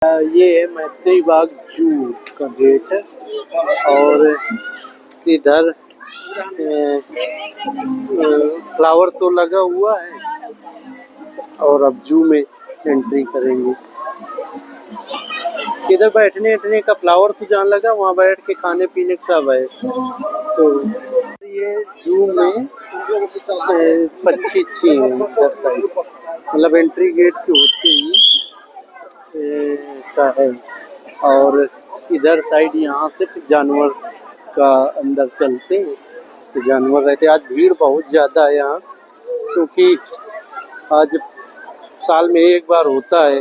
ये है मैत्री बाग जू का गेट है और इधर फ्लावर शो लगा हुआ है और अब जू में एंट्री करेंगे। इधर बैठने का फ्लावर शो जहाँ लगा वहाँ बैठ के खाने पीने का सब है। तो ये जू में पक्षी अच्छी है इधर साइड, मतलब एंट्री गेट के होते ही ऐसा है। और इधर साइड यहाँ से जानवर का अंदर चलते हैं तो जानवर रहते। आज भीड़ बहुत ज़्यादा है यहाँ, क्योंकि आज साल में एक बार होता है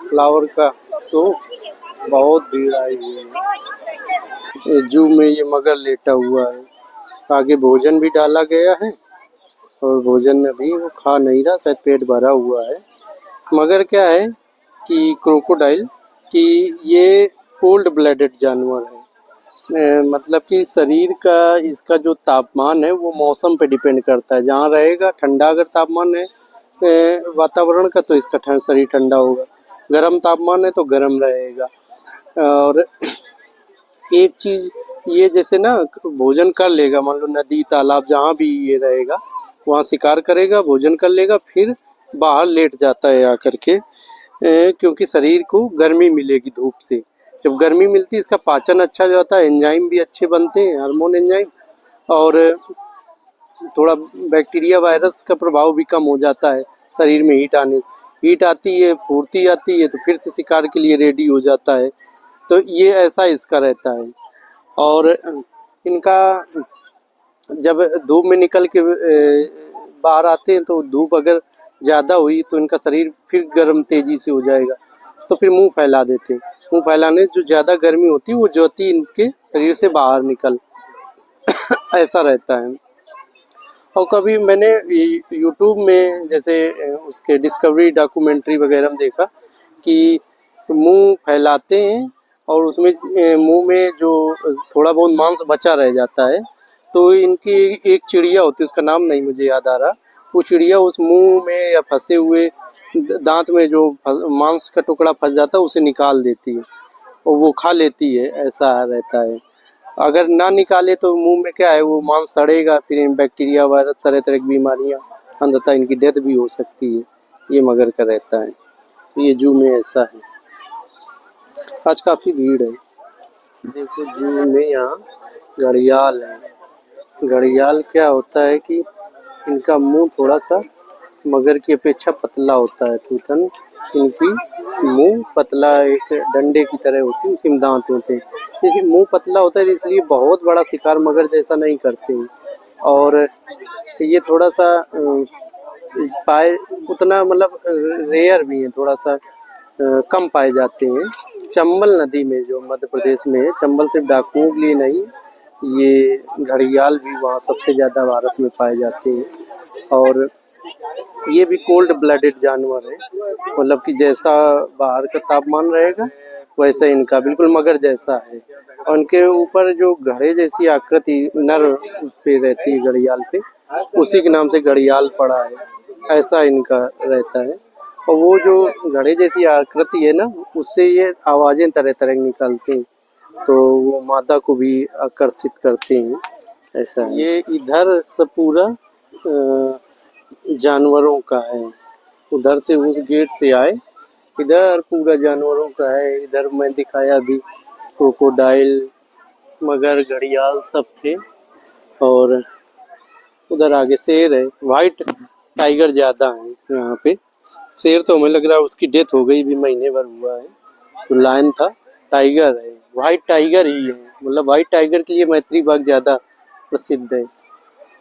फ्लावर का शो। बहुत भीड़ आई हुई है। जू में ये मगर लेटा हुआ है, आगे भोजन भी डाला गया है और भोजन अभी वो खा नहीं रहा, शायद पेट भरा हुआ है। मगर क्या है कि क्रोकोडाइल कि ये कोल्ड ब्लडेड जानवर है, मतलब कि शरीर का इसका जो तापमान है वो मौसम पे डिपेंड करता है। जहाँ रहेगा ठंडा अगर तापमान है वातावरण का तो इसका शरीर ठंडा होगा, गर्म तापमान है तो गर्म रहेगा। और एक चीज़ ये जैसे ना भोजन कर लेगा, मान लो नदी तालाब जहाँ भी ये रहेगा वहाँ शिकार करेगा, भोजन कर लेगा, फिर बाहर लेट जाता है आकर के, क्योंकि शरीर को गर्मी मिलेगी धूप से। जब गर्मी मिलती है इसका पाचन अच्छा जाता है, एंजाइम भी अच्छे बनते हैं, हार्मोन एंजाइम, और थोड़ा बैक्टीरिया वायरस का प्रभाव भी कम हो जाता है शरीर में। हीट आती है, फुर्ती आती है, तो फिर से शिकार के लिए रेडी हो जाता है। तो ये ऐसा इसका रहता है। और इनका जब धूप में निकल के बाहर आते हैं तो धूप अगर ज़्यादा हुई तो इनका शरीर फिर गर्म तेज़ी से हो जाएगा, तो फिर मुंह फैला देते हैं। मुंह फैलाने से जो ज़्यादा गर्मी होती है वो ज्योति इनके शरीर से बाहर निकल ऐसा रहता है। और कभी मैंने यूट्यूब में जैसे उसके डिस्कवरी डॉक्यूमेंट्री वगैरह में देखा कि मुंह फैलाते हैं और उसमें मुंह में जो थोड़ा बहुत मांस बचा रह जाता है, तो इनकी एक चिड़िया होती है, उसका नाम नहीं मुझे याद आ रहा, वो चिड़िया उस मुंह में या फंसे हुए दांत में जो मांस का टुकड़ा फंस जाता है उसे निकाल देती है और वो खा लेती है, ऐसा रहता है। अगर ना निकाले तो मुंह में क्या है वो मांस सड़ेगा, फिर बैक्टीरिया वायरस तरह तरह की बीमारियां, अंततः इनकी डेथ भी हो सकती है। ये मगर का रहता है। ये जू में ऐसा है। आज काफ़ी भीड़ है। देखो जू में यहाँ घड़ियाल है। घड़ियाल क्या होता है कि इनका मुंह थोड़ा सा मगर की अपेक्षा पतला होता है, थूथन इनकी मुंह पतला एक डंडे की तरह होती है, उसी में दांत होते हैं। जैसे मुंह पतला होता है इसलिए बहुत बड़ा शिकार मगर जैसा नहीं करते हैं। और ये थोड़ा सा पाए उतना मतलब रेयर भी है, थोड़ा सा कम पाए जाते हैं। चंबल नदी में जो मध्य प्रदेश में है, चंबल सिर्फ डाकुओं के लिए नहीं, ये घड़ियाल भी वहाँ सबसे ज़्यादा भारत में पाए जाते हैं। और ये भी कोल्ड ब्लडेड जानवर है, मतलब कि जैसा बाहर का तापमान रहेगा वैसा इनका बिल्कुल मगर जैसा है। और उनके ऊपर जो घड़े जैसी आकृति नर उस पे रहती है घड़ियाल पे, उसी के नाम से घड़ियाल पड़ा है, ऐसा इनका रहता है। और वो जो घड़े जैसी आकृति है ना, उससे ये आवाज़ें तरह तरह की निकालते हैं, तो वो मादा को भी आकर्षित करते हैं, ऐसा है। ये इधर सब पूरा जानवरों का है, उधर से उस गेट से आए, इधर पूरा जानवरों का है। इधर मैं दिखाया भी क्रोकोडाइल, मगर, घड़ियाल सब थे। और उधर आगे शेर है, वाइट टाइगर ज़्यादा है यहाँ पे। शेर तो हमें लग रहा है उसकी डेथ हो गई भी, महीने भर हुआ है। तो लायन था, टाइगर है, वाइट टाइगर ही है, मतलब वाइट टाइगर के लिए मैत्री बाग ज़्यादा प्रसिद्ध है,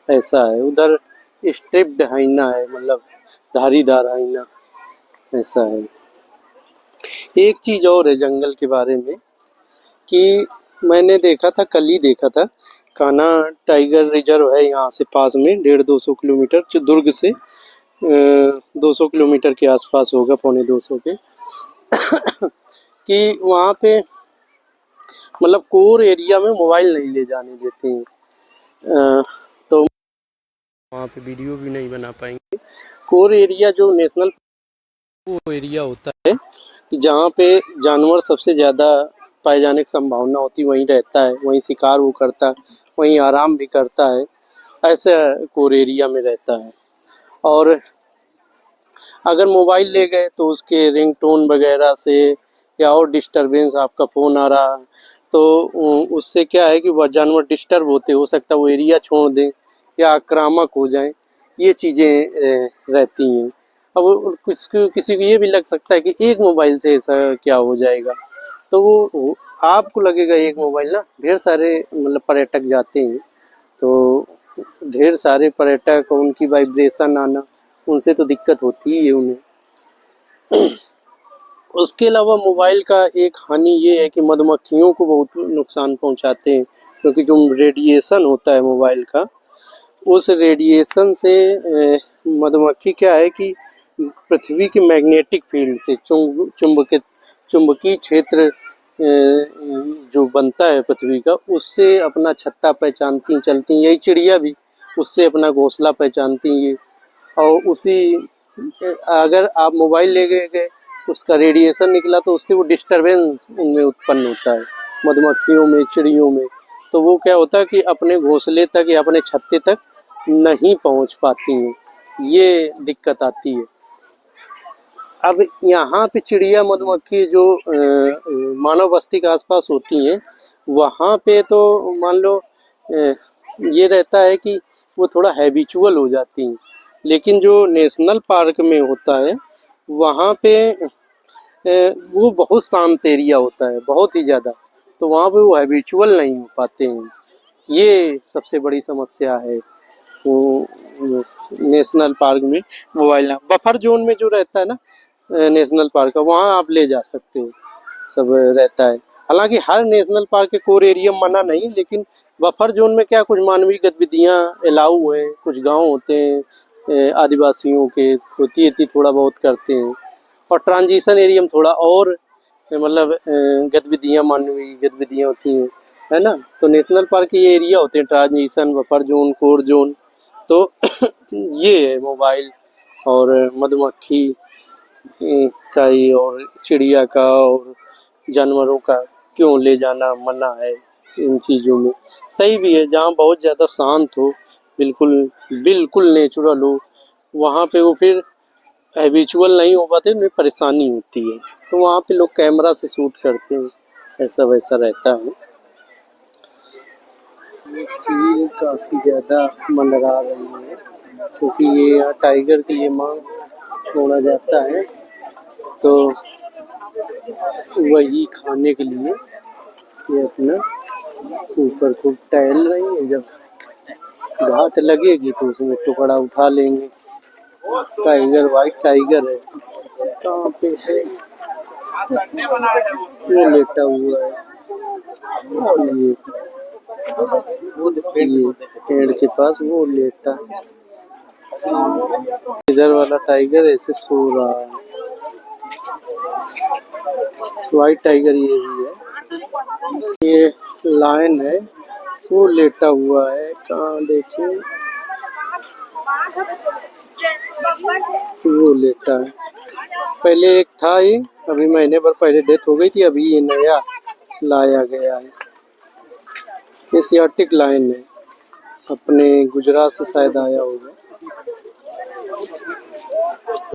ऐसा है। उधर स्ट्रिप्ड हाइना है, मतलब धारीदार हाइना, ऐसा है। एक चीज़ और है जंगल के बारे में कि मैंने देखा था, कल ही देखा था, कान्हा टाइगर रिजर्व है यहाँ से पास में 150-200 किलोमीटर, जो दुर्ग से 200 किलोमीटर के आसपास होगा, पौने 200 के कि वहाँ पे मतलब कोर एरिया में मोबाइल नहीं ले जाने देते हैं, तो वहाँ पे वीडियो भी नहीं बना पाएंगे। कोर एरिया जो नेशनल वो एरिया होता है कि जहाँ पे जानवर सबसे ज़्यादा पाए जाने की संभावना होती है वहीं रहता है, वहीं शिकार वो करता है, वहीं आराम भी करता है, ऐसे कोर एरिया में रहता है। और अगर मोबाइल ले गए तो उसके रिंगटोन वगैरह से या और डिस्टरबेंस, आपका फ़ोन आ रहा तो उससे क्या है कि वह जानवर डिस्टर्ब होते, हो सकता है वो एरिया छोड़ दें या आक्रामक हो जाएं, ये चीज़ें रहती हैं। अब किसी को ये भी लग सकता है कि एक मोबाइल से ऐसा क्या हो जाएगा, तो वो आपको लगेगा एक मोबाइल ना, ढेर सारे मतलब पर्यटक जाते हैं तो ढेर सारे पर्यटक, उनकी वाइब्रेशन आना, उनसे तो दिक्कत होती ही है उन्हें। उसके अलावा मोबाइल का एक हानि ये है कि मधुमक्खियों को बहुत नुकसान पहुंचाते हैं, क्योंकि जो रेडिएशन होता है मोबाइल का, उस रेडिएशन से मधुमक्खी क्या है कि पृथ्वी के मैग्नेटिक फील्ड से चुंबकीय क्षेत्र जो बनता है पृथ्वी का, उससे अपना छत्ता पहचानती चलती हैं। यही चिड़िया भी उससे अपना घोंसला पहचानती हैं। और उसी अगर आप मोबाइल ले गए, उसका रेडिएशन निकला तो उससे वो डिस्टरबेंस उनमें उत्पन्न होता है, मधुमक्खियों में, चिड़ियों में। तो वो क्या होता है कि अपने घोंसले तक या अपने छत्ते तक नहीं पहुंच पाती हैं, ये दिक्कत आती है। अब यहाँ पे चिड़िया मधुमक्खी जो मानव बस्ती के आसपास होती हैं, वहाँ पे तो मान लो ये रहता है कि वो थोड़ा हैबिचुअल हो जाती हैं। लेकिन जो नेशनल पार्क में होता है वहाँ पे वो बहुत शांत एरिया होता है, बहुत ही ज़्यादा, तो वहाँ पे वो हैबिचुअल नहीं हो पाते हैं। ये सबसे बड़ी समस्या है वो नेशनल पार्क में मोबाइल। बफर जोन में जो रहता है ना नेशनल पार्क का, वहाँ आप ले जा सकते हो, सब रहता है। हालांकि हर नेशनल पार्क के कोर एरिया मना नहीं, लेकिन बफर जोन में क्या कुछ मानवीय गतिविधियाँ अलाउ है, कुछ गांव होते हैं आदिवासियों के, खेती थोड़ा बहुत करते हैं, और ट्रांजिशन एरिया में थोड़ा और मतलब गतिविधियाँ, मानवीय गतिविधियाँ होती हैं, है ना। तो नेशनल पार्क के ये एरिया होते हैं, transition, buffer zone, core zone. तो ये है मोबाइल और मधुमक्खी का ही और चिड़िया का और जानवरों का क्यों ले जाना मना है इन चीज़ों में। सही भी है, जहाँ बहुत ज़्यादा शांत हो, बिल्कुल बिल्कुल नेचुरल हो, वहाँ पे वो फिर हैबिचुअल नहीं हो पाते, उन्हें परेशानी होती है, तो वहाँ पे लोग कैमरा से शूट करते हैं, ऐसा वैसा रहता है। ये चील काफ़ी ज़्यादा मंडरा रही है, क्योंकि ये यहाँ टाइगर के लिए मांस छोड़ा जाता है, तो वही खाने के लिए ये अपना ऊपर खूब टहल रही है। जब घात लगेगी तो उसमें टुकड़ा उठा लेंगे। टाइगर, वाइट टाइगर है, कहाँ पे है, वो लेटा हुआ है, ये पेड़ के पास वो लेटा। इधर वाला टाइगर ऐसे सो रहा है, वाइट टाइगर ये भी है। ये लायन है, वो लेटा हुआ है, कहाँ देखे, वो लेटा है। पहले एक था ये, अभी महीने भर पहले डेथ हो गई थी, अभी ये नया लाया गया है। एशियाटिक लायन है, अपने गुजरात से शायद आया होगा।